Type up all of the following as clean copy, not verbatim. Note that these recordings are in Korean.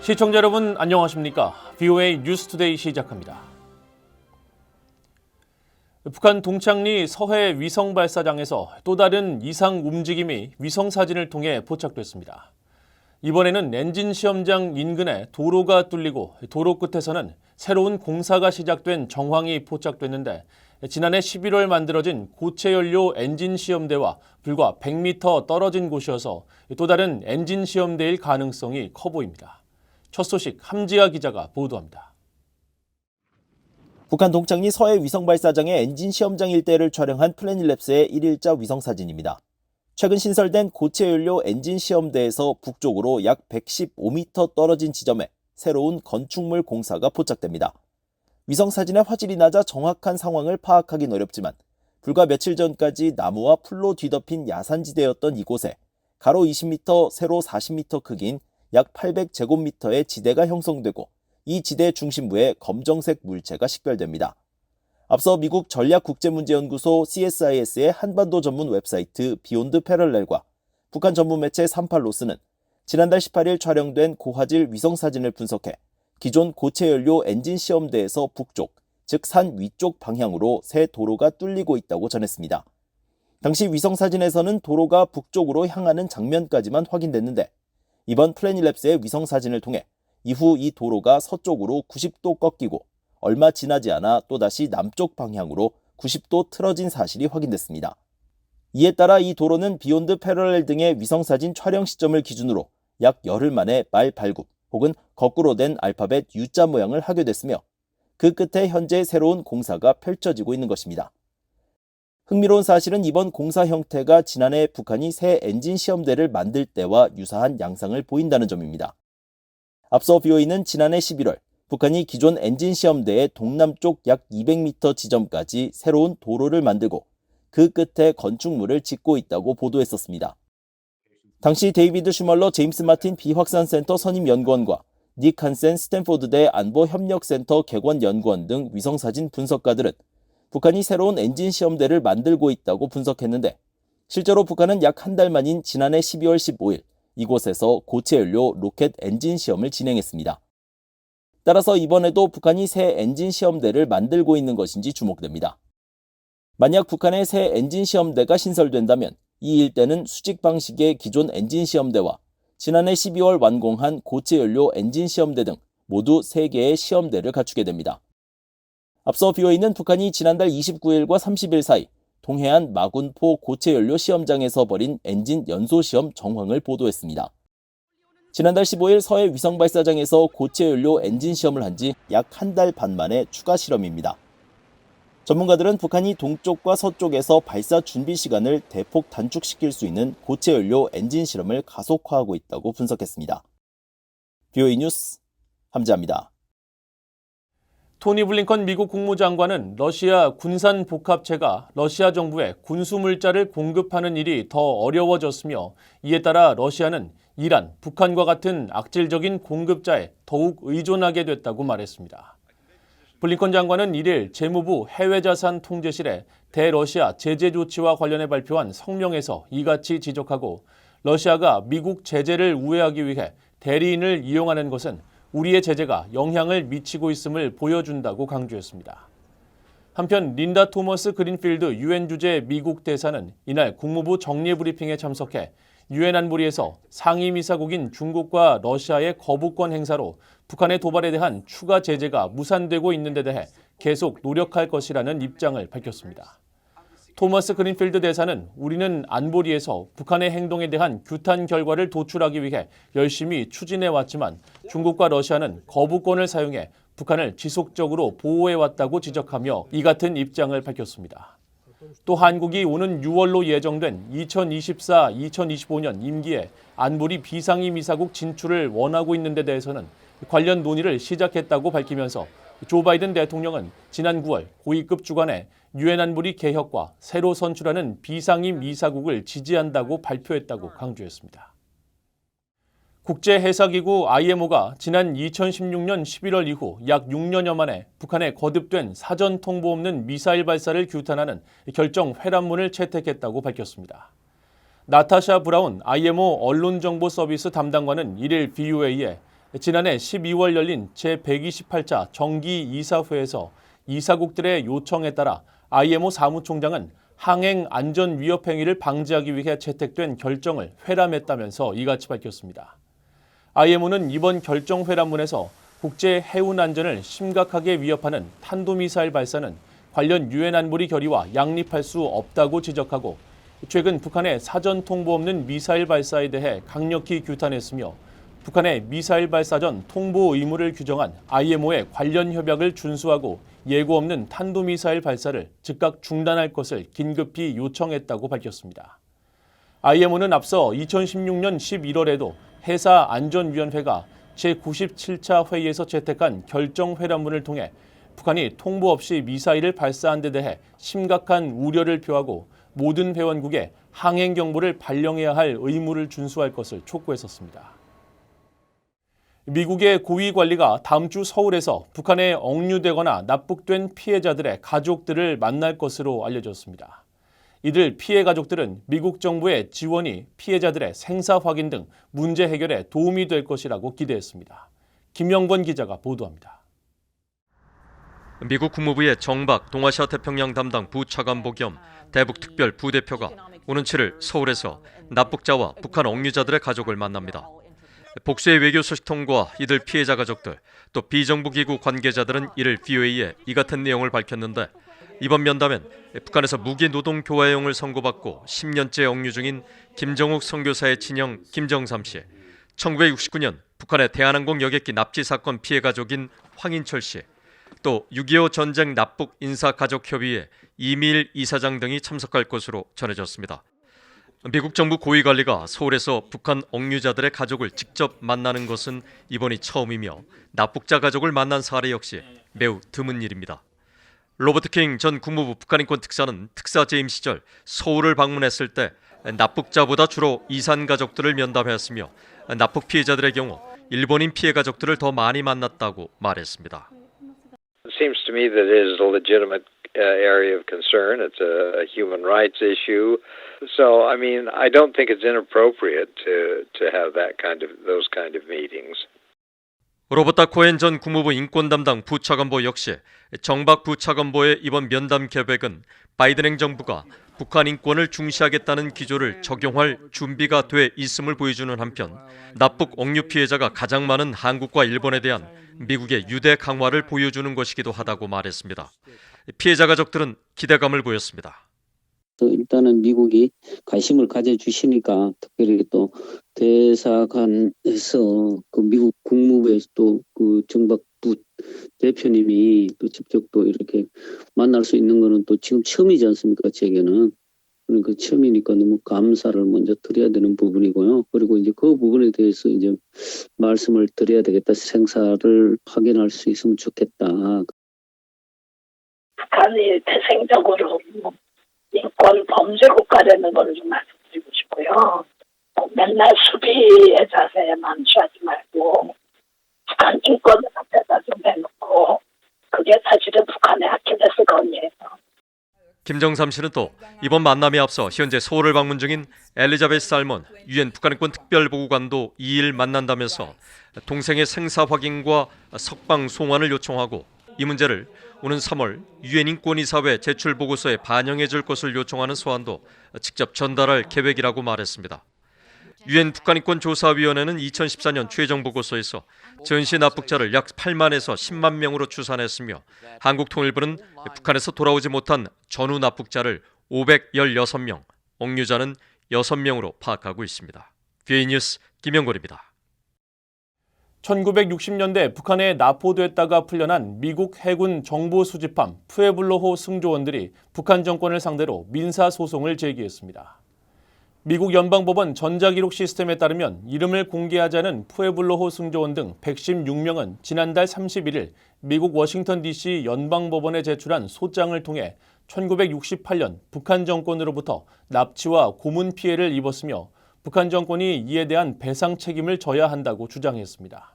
시청자 여러분 안녕하십니까? VOA 뉴스투데이 시작합니다. 북한 동창리 서해 위성 발사장에서 또 다른 이상 움직임이 위성 사진을 통해 포착됐습니다. 이번에는 엔진 시험장 인근에 도로가 뚫리고 도로 끝에서는 새로운 공사가 시작된 정황이 포착됐는데 지난해 11월 만들어진 고체 연료 엔진 시험대와 불과 100m 떨어진 곳이어서 또 다른 엔진 시험대일 가능성이 커 보입니다. 첫 소식 함지아 기자가 보도합니다. 북한 동창리 서해 위성 발사장의 엔진 시험장 일대를 촬영한 플래닛랩스의 1일자 위성 사진입니다. 최근 신설된 고체 연료 엔진 시험대에서 북쪽으로 약 115m 떨어진 지점에 새로운 건축물 공사가 포착됩니다. 위성 사진의 화질이 낮아 정확한 상황을 파악하긴 어렵지만 불과 며칠 전까지 나무와 풀로 뒤덮인 야산지대였던 이곳에 가로 20m, 세로 40m 크기인 약 800제곱미터의 지대가 형성되고 이 지대 중심부에 검정색 물체가 식별됩니다. 앞서 미국 전략국제문제연구소 CSIS의 한반도 전문 웹사이트 비욘드 패럴렐과 북한 전문 매체 38로스는 지난달 18일 촬영된 고화질 위성사진을 분석해 기존 고체 연료 엔진 시험대에서 북쪽, 즉 산 위쪽 방향으로 새 도로가 뚫리고 있다고 전했습니다. 당시 위성사진에서는 도로가 북쪽으로 향하는 장면까지만 확인됐는데 이번 플래닛랩스의 위성사진을 통해 이후 이 도로가 서쪽으로 90도 꺾이고 얼마 지나지 않아 또다시 남쪽 방향으로 90도 틀어진 사실이 확인됐습니다. 이에 따라 이 도로는 비욘드 패럴렐 등의 위성사진 촬영 시점을 기준으로 약 열흘 만에 말 발굽 혹은 거꾸로 된 알파벳 U자 모양을 하게 됐으며 그 끝에 현재 새로운 공사가 펼쳐지고 있는 것입니다. 흥미로운 사실은 이번 공사 형태가 지난해 북한이 새 엔진 시험대를 만들 때와 유사한 양상을 보인다는 점입니다. 앞서 BOE는 지난해 11월 북한이 기존 엔진 시험대의 동남쪽 약 200m 지점까지 새로운 도로를 만들고 그 끝에 건축물을 짓고 있다고 보도했었습니다. 당시 데이비드 슈멀러 제임스 마틴 비확산센터 선임연구원과 닉 한센 스탠포드대 안보협력센터 객원연구원 등 위성사진 분석가들은 북한이 새로운 엔진 시험대를 만들고 있다고 분석했는데 실제로 북한은 약 한 달 만인 지난해 12월 15일 이곳에서 고체 연료 로켓 엔진 시험을 진행했습니다. 따라서 이번에도 북한이 새 엔진 시험대를 만들고 있는 것인지 주목됩니다. 만약 북한의 새 엔진 시험대가 신설된다면 이 일대는 수직 방식의 기존 엔진 시험대와 지난해 12월 완공한 고체 연료 엔진 시험대 등 모두 3개의 시험대를 갖추게 됩니다. 앞서 BOE는 북한이 지난달 29일과 30일 사이 동해안 마군포 고체 연료 시험장에서 벌인 엔진 연소 시험 정황을 보도했습니다. 지난달 15일 서해 위성 발사장에서 고체 연료 엔진 시험을 한 지 약 한 달 반 만에 추가 실험입니다. 전문가들은 북한이 동쪽과 서쪽에서 발사 준비 시간을 대폭 단축시킬 수 있는 고체 연료 엔진 실험을 가속화하고 있다고 분석했습니다. BOE 뉴스 함지아입니다. 토니 블링컨 미국 국무장관은 러시아 군산 복합체가 러시아 정부에 군수물자를 공급하는 일이 더 어려워졌으며 이에 따라 러시아는 이란, 북한과 같은 악질적인 공급자에 더욱 의존하게 됐다고 말했습니다. 블링컨 장관은 1일 재무부 해외자산 통제실에 대러시아 제재 조치와 관련해 발표한 성명에서 이같이 지적하고 러시아가 미국 제재를 우회하기 위해 대리인을 이용하는 것은 우리의 제재가 영향을 미치고 있음을 보여준다고 강조했습니다. 한편 린다 토머스 그린필드 유엔 주재 미국 대사는 이날 국무부 정례 브리핑에 참석해 유엔 안보리에서 상임이사국인 중국과 러시아의 거부권 행사로 북한의 도발에 대한 추가 제재가 무산되고 있는 데 대해 계속 노력할 것이라는 입장을 밝혔습니다. 토머스 그린필드 대사는 우리는 안보리에서 북한의 행동에 대한 규탄 결과를 도출하기 위해 열심히 추진해왔지만 중국과 러시아는 거부권을 사용해 북한을 지속적으로 보호해왔다고 지적하며 이 같은 입장을 밝혔습니다. 또 한국이 오는 6월로 예정된 2024-2025년 임기에 안보리 비상임이사국 진출을 원하고 있는 데 대해서는 관련 논의를 시작했다고 밝히면서 조 바이든 대통령은 지난 9월 고위급 주간에 유엔 안보리 개혁과 새로 선출하는 비상임 이사국을 지지한다고 발표했다고 강조했습니다. 국제해사기구 IMO가 지난 2016년 11월 이후 약 6년여 만에 북한에 거듭된 사전 통보 없는 미사일 발사를 규탄하는 결정 회람문을 채택했다고 밝혔습니다. 나타샤 브라운 IMO 언론정보 서비스 담당관은 1일 VOA에 지난해 12월 열린 제128차 정기 이사회에서 이사국들의 요청에 따라 IMO 사무총장은 항행 안전 위협 행위를 방지하기 위해 채택된 결정을 회람했다면서 이같이 밝혔습니다. IMO는 이번 결정 회람문에서 국제 해운 안전을 심각하게 위협하는 탄도미사일 발사는 관련 유엔 안보리 결의와 양립할 수 없다고 지적하고 최근 북한의 사전 통보 없는 미사일 발사에 대해 강력히 규탄했으며 북한의 미사일 발사 전 통보 의무를 규정한 IMO의 관련 협약을 준수하고 예고 없는 탄도미사일 발사를 즉각 중단할 것을 긴급히 요청했다고 밝혔습니다. IMO는 앞서 2016년 11월에도 해사안전위원회가 제97차 회의에서 채택한 결정 회람문을 통해 북한이 통보 없이 미사일을 발사한 데 대해 심각한 우려를 표하고 모든 회원국에 항행 경보를 발령해야 할 의무를 준수할 것을 촉구했었습니다. 미국의 고위 관리가 다음 주 서울에서 북한에 억류되거나 납북된 피해자들의 가족들을 만날 것으로 알려졌습니다. 이들 피해 가족들은 미국 정부의 지원이 피해자들의 생사 확인 등 문제 해결에 도움이 될 것이라고 기대했습니다. 김영권 기자가 보도합니다. 미국 국무부의 정박 동아시아 태평양 담당 부차관보 겸 대북 특별 부대표가 오는 7일 서울에서 납북자와 북한 억류자들의 가족을 만납니다. 복수의 외교 소식통과 이들 피해자 가족들, 또 비정부 기구 관계자들은 이를 VOA에 이 같은 내용을 밝혔는데 이번 면담엔 북한에서 무기 노동 교화형을 선고받고 10년째 억류 중인 김정욱 선교사의 친형 김정삼 씨, 1969년 북한의 대한항공 여객기 납치 사건 피해 가족인 황인철 씨, 또 6.25 전쟁 납북 인사가족협의회 이미일 이사장 등이 참석할 것으로 전해졌습니다. 미국 정부 고위 관리가 서울에서 북한 억류자들의 가족을 직접 만나는 것은 이번이 처음이며 납북자 가족을 만난 사례 역시 매우 드문 일입니다. 로버트 킹 전 국무부 북한인권 특사는 특사 재임 시절 서울을 방문했을 때 납북자보다 주로 이산 가족들을 면담했으며 납북 피해자들의 경우 일본인 피해 가족들을 더 많이 만났다고 말했습니다. It seems to me that it is a legitimate area of concern. It's a human rights issue. So, I mean, I don't think it's inappropriate to have those kind of meetings. 로버타 코엔 전 국무부 인권 담당 부차관보 역시 정박 부차관보의 이번 면담 계획은 바이든 행정부가 북한 인권을 중시하겠다는 기조를 적용할 준비가 돼 있음을 보여주는 한편 납북 억류 피해자가 가장 많은 한국과 일본에 대한 미국의 유대 강화를 보여주는 것이기도 하다고 말했습니다. 피해자 가족들은 기대감을 보였습니다. 일단은 미국이 관심을 가져주시니까 특별히 또 대사관에서 그 미국 국무부에서 또 그 정박부 대표님이 또 직접 또 이렇게 만날 수 있는 거는 또 지금 처음이지 않습니까? 제게는. 그러니까 처음이니까 너무 감사를 먼저 드려야 되는 부분이고요. 그리고 이제 그 부분에 대해서 이제 말씀을 드려야 되겠다. 생사를 확인할 수 있으면 좋겠다. 북한이 태생적으로 인권 범죄 국가라는 걸 좀 말씀드리고 싶고요. 맨날 수비의 자세에만 취하지 말고 북한 인권을 앞에다 좀 내놓고 그게 사실은 북한의 아킬레스 건이에요. 김정삼 씨는 또 이번 만남에 앞서 현재 서울을 방문 중인 엘리자베스 살몬 유엔 북한인권 특별보고관도 2일 만난다면서 동생의 생사 확인과 석방 송환을 요청하고 이 문제를 오는 3월 유엔 인권이사회 제출 보고서에 반영해 줄 것을 요청하는 소환도 직접 전달할 계획이라고 말했습니다. 유엔 북한인권조사위원회는 2014년 최종 보고서에서 전시 납북자를 약 8만에서 10만 명으로 추산했으며 한국통일부는 북한에서 돌아오지 못한 전후 납북자를 516명, 억류자는 6명으로 파악하고 있습니다. VOA 뉴스 김영걸입니다. 1960년대 북한에 납포됐다가 풀려난 미국 해군 정보 수집함 푸에블로호 승조원들이 북한 정권을 상대로 민사소송을 제기했습니다. 미국 연방법원 전자기록 시스템에 따르면 이름을 공개하자는 푸에블로호 승조원 등 116명은 지난달 31일 미국 워싱턴 DC 연방법원에 제출한 소장을 통해 1968년 북한 정권으로부터 납치와 고문 피해를 입었으며 북한 정권이 이에 대한 배상 책임을 져야 한다고 주장했습니다.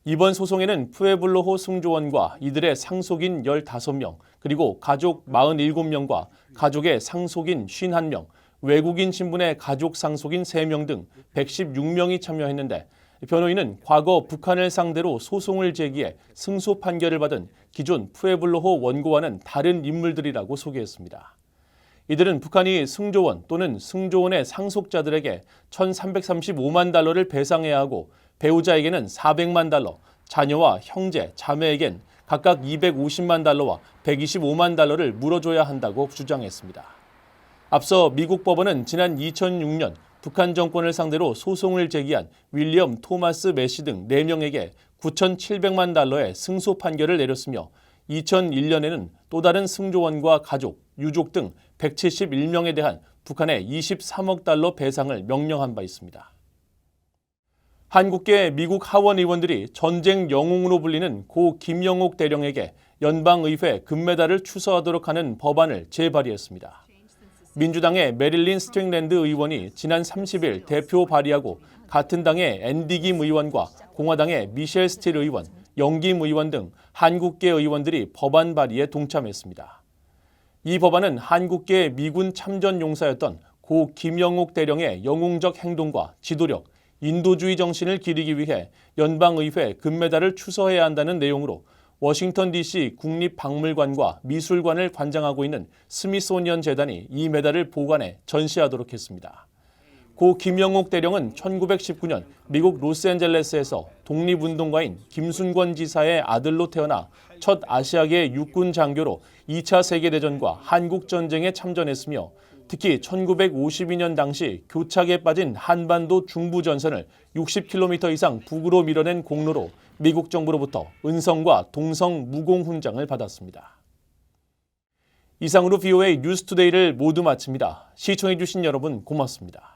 이번 소송에는 푸에블로호 승조원과 이들의 상속인 15명, 그리고 가족 47명과 가족의 상속인 51명, 외국인 신분의 가족 상속인 3명 등 116명이 참여했는데 변호인은 과거 북한을 상대로 소송을 제기해 승소 판결을 받은 기존 푸에블로호 원고와는 다른 인물들이라고 소개했습니다. 이들은 북한이 승조원 또는 승조원의 상속자들에게 1,335만 달러를 배상해야 하고 배우자에게는 400만 달러, 자녀와 형제, 자매에겐 각각 250만 달러와 125만 달러를 물어줘야 한다고 주장했습니다. 앞서 미국 법원은 지난 2006년 북한 정권을 상대로 소송을 제기한 윌리엄 토마스 매시 등 4명에게 9,700만 달러의 승소 판결을 내렸으며 2001년에는 또 다른 승조원과 가족, 유족 등 171명에 대한 북한의 23억 달러 배상을 명령한 바 있습니다. 한국계 미국 하원 의원들이 전쟁 영웅으로 불리는 고 김영옥 대령에게 연방의회 금메달을 추서하도록 하는 법안을 재발의했습니다. 민주당의 메릴린 스트링랜드 의원이 지난 30일 대표 발의하고 같은 당의 앤디 김 의원과 공화당의 미셸 스틸 의원, 영김 의원 등 한국계 의원들이 법안 발의에 동참했습니다. 이 법안은 한국계 미군 참전 용사였던 고 김영옥 대령의 영웅적 행동과 지도력, 인도주의 정신을 기리기 위해 연방의회 금메달을 추서해야 한다는 내용으로 워싱턴 DC 국립박물관과 미술관을 관장하고 있는 스미소니언 재단이 이 메달을 보관해 전시하도록 했습니다. 고 김영옥 대령은 1919년 미국 로스앤젤레스에서 독립운동가인 김순권 지사의 아들로 태어나 첫 아시아계 육군 장교로 2차 세계대전과 한국전쟁에 참전했으며 특히 1952년 당시 교착에 빠진 한반도 중부전선을 60km 이상 북으로 밀어낸 공로로 미국 정부로부터 은성과 동성 무공훈장을 받았습니다. 이상으로 VOA 뉴스투데이를 모두 마칩니다. 시청해주신 여러분 고맙습니다.